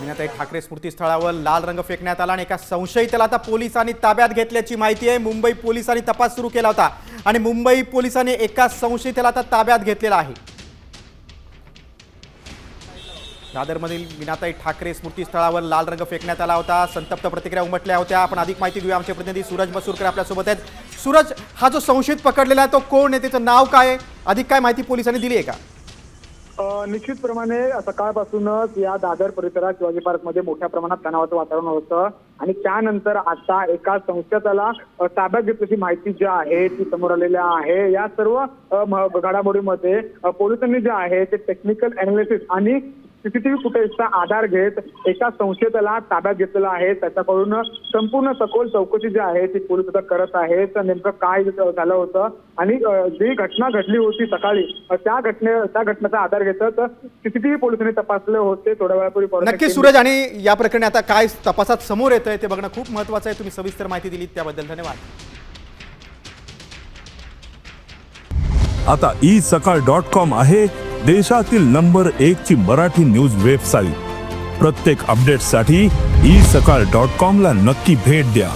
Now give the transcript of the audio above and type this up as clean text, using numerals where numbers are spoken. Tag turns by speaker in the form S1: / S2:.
S1: मीनाताई ठाकरे स्मृतीस्थळावर लाल रंग फेकण्यात आला आणि एका संशयिताला आता पोलिसांनी ताब्यात घेतल्याची माहिती आहे। मुंबई पोलिसांनी तपास सुरू केला होता आणि मुंबई पोलिसांनी एका संशयिताला आता ताब्यात घेतलेला आहे। दादरमधील मीनाताई ठाकरे स्मृतीस्थळावर लाल रंग फेकण्यात आला होता। संतप्त प्रतिक्रिया उमटल्या होत्या। आपण अधिक माहिती घेऊया, आमचे प्रतिनिधी सूरज मसूरकर आपल्या सोबत आहेत। सूरज, हा जो संशयित पकडलेला आहे तो कोण आहे, त्याचं नाव काय आहे, अधिक काय माहिती पोलिसांनी दिली आहे का?
S2: निश्चितप्रमाणे सकाळपासूनच या दादर परिसरात शिवाजी पार्कमध्ये मोठ्या प्रमाणात तणावाचं वातावरण होतं आणि त्यानंतर आता एका संशयिताला ताब्यात घेतल्याची माहिती जी आहे ती समोर आलेली आहे। या सर्व घडामोडीमध्ये पोलिसांनी जे आहे ते टेक्निकल अनालिसिस आणि सीसीटीव्ही फुटेजचा आधार घेत एका संशयिताला ताब्यात घेतलेला आहे। त्याच्याकडून संपूर्ण सखोल चौकशी जी आहे ती पोलीस आता करत आहेत। नेमकं काय झालं होतं आणि जी घटना घडली होती सकाळी त्या घटनेचा आधार घेतच सीसीटीव्ही पोलिसांनी तपासले होते थोड्या वेळापूर्वी।
S1: नक्की सूरज, आणि या प्रकरणी आता काय तपासात समोर येतंय ते बघणं खूप महत्त्वाचं आहे। तुम्ही सविस्तर माहिती दिलीत त्याबद्दल धन्यवाद।
S3: आता isakal.com आहे देशातील नंबर 1 ची मराठी न्यूज वेबसाईट। प्रत्येक अपडेटसाठी isakal.com ला नक्की भेट द्या।